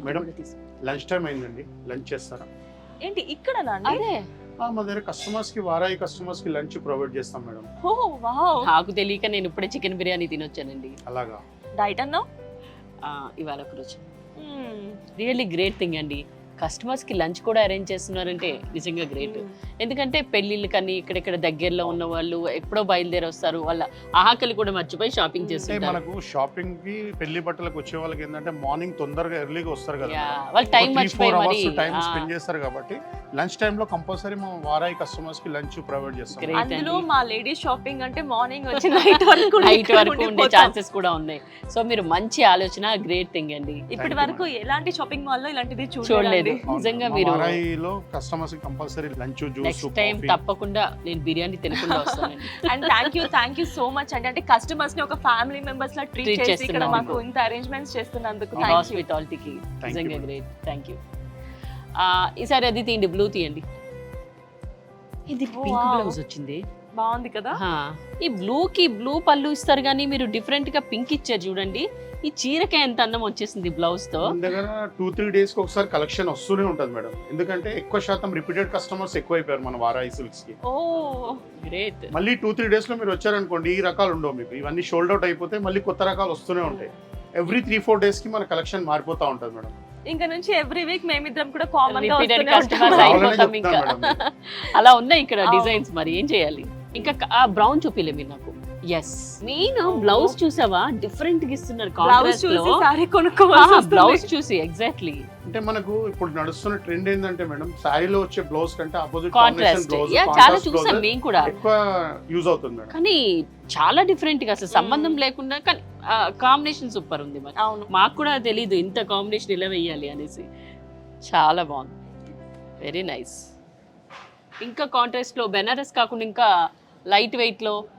Madam lunch time అయిందండి, lunch చేస్తారా? ఏంటి ఇక్కడనా అండి? అదే మా దగ్గర కస్టమర్స్ కి వారాయి కస్టమర్స్ కి లంచ్ ప్రొవైడ్ చేస్తాం మేడం. ఓ వావ్. నాకు తెలియక నేను ఇప్పుడే చికెన్ బిర్యానీ తినొచ్చానండి. అలాగా డైట్ అన్నావు? ఇవాళ ఒక రోజు రియల్లీ గ్రేట్ థింగ్ అండి. కస్టమర్స్ కి లంచ్ కూడా అరేంజ్ చేస్తున్నారంటే నిజంగా గ్రేట్. ఎందుకంటే పెళ్లిళ్ళు కానీ ఇక్కడెక్కడ దగ్గరలో ఉన్న వాళ్ళు ఎప్పుడో బయలుదేరి వస్తారు, వాళ్ళ ఆకలి కూడా మర్చిపోయి షాపింగ్ అంటే చేస్తుంటారు. మనకు షాపింగ్ కి పెళ్లి బట్టలకు వచ్చే వాళ్ళకి ఏంటంటే మార్నింగ్ తొందరగా ఎర్లీగా వస్తారు కదా, వాళ్ళు టైం మర్చిపోయి మరి టైం స్పెండ్ చేస్తారు కాబట్టి లంచ్ టైం లో కంపల్సరీ మనం వారాయి కస్టమర్స్ కి లంచ్ ప్రొవైడ్ చేస్తాం. Great. అందులో మా లేడీస్ షాపింగ్ అంటే మార్నింగ్ వచ్చి నైట్ వరకు నైట్ వరకు ఉండే ఛాన్సెస్ కూడా ఉన్నాయి. సో మీరు మంచి ఆలోచన, గ్రేట్ థింగ్ అండి. ఇప్పటి వరకు ఎలాంటి షాపింగ్ మాల్ లో ఇలాంటిది చూడలేదు. నిజంగా మీరు వారాయిలో కస్టమర్స్ కి compulsory lunch, juice, next time తప్పకుండా నేను బిర్యానీ తినకుండా వస్తానండి. And thank you so much అండి. అంటే కస్టమర్స్ ని ఒక ఫ్యామిలీ మెంబర్స్ లా ట్రీట్ Treat చేసి ఇక్కడ చేస్తున్నాం. మాకు ఇంత అరేంజ్మెంట్స్ చేస్తున్నందుకు థ్యాంక్ యూ. హాస్పిటాలిటీకి Thank you, నిజంగా madam. గ్రేట్. Thank you. ఈసారి అది తీయండి, బ్లూ తీయండి. ఇది Oh, పింక్ wow. బ్లౌజ్ వచ్చింది. బాగుంది కదా? ఈ బ్లూకి బ్లూ పళ్ళు ఇస్తారు కానీ మీరు డిఫరెంట్ గా పింక్ ఇచ్చారు చూడండి. ఈ చీరకే ఎంత అందం వచ్చేసింది బ్లౌజ్ తో. మన దగ్గర 2-3 డేస్ కి ఒకసారి కలెక్షన్ వస్తూనే ఉంటది మేడం. ఎందుకంటే ఎక్కువ శాతం రిపీటెడ్ కస్టమర్స్ ఎక్కువైపోయారు మన వారాయి సిల్క్స్ కి. ఓ గ్రేట్. మళ్ళీ 2-3 డేస్ లో మీరు వచ్చారనుకోండి, ఈ రకాలు ఉండవు మీకు. ఇవన్నీ షోల్డ్ అవుట్ అయిపోతే మళ్ళీ కొత్త రకాలు వస్తూనే ఉంటాయి. ఎవ్రీ 3-4 డేస్ కి మన కలెక్షన్ మారిపోతా ఉంటది మేడం. ఇంకా నుంచి ఎవ్రీ వీక్ మేమిద్దరం కూడా కామన్ గా రిపీటెడ్ వస్తూనే కస్టమర్స్ ఉంటాం. అయిపోతాం ఇంకా. చెప్తాను మేడం. అలా ఉన్నాయి ఇక్కడ అవును. డిజైన్స్. మరి ఏం చేయాలి? ఇంకా ఆ బ్రౌన్ చూపిలే మీరు నాకు. ఎస్, నేను బ్లౌజ్ చూసావా డిఫరెంట్ గా ఇస్తున్నారు బ్లౌజ్ కాంట్రాస్ట్ లో. చూసి సారీ కొనుక్కోవాల్సి బ్లౌజ్ వస్తుంది. చూసి ఎగ్జాక్ట్లీ అంటే మనకు ఇప్పుడు నడుస్తున్న ట్రెండ్ ఏంటంటే మేడం, శారీలో వచ్చే బ్లౌజ్ కంటే ఆపోజిట్ కాంట్రాస్ట్ బ్లౌజ్, చాలా చూసాం మేము కూడా. ఎక్కువ యూజ్ అవుతుంది మేడం. కానీ చాలా డిఫరెంట్ గా అసలు సంబంధం లేకుండా, కానీ కాంబినేషన్ సూపర్ ఉంది. మరి అవును. మాకు కూడా తెలియదు ఇంత కాంబినేషన్ ఇలా వేయాలి అనేసి. చాలా బాగుంది, వెరీ నైస్. ఇంకా కాంట్రాస్ట్ లో బెనారస్ కాకుండా ఇంకా లైట్ వెయిట్ లో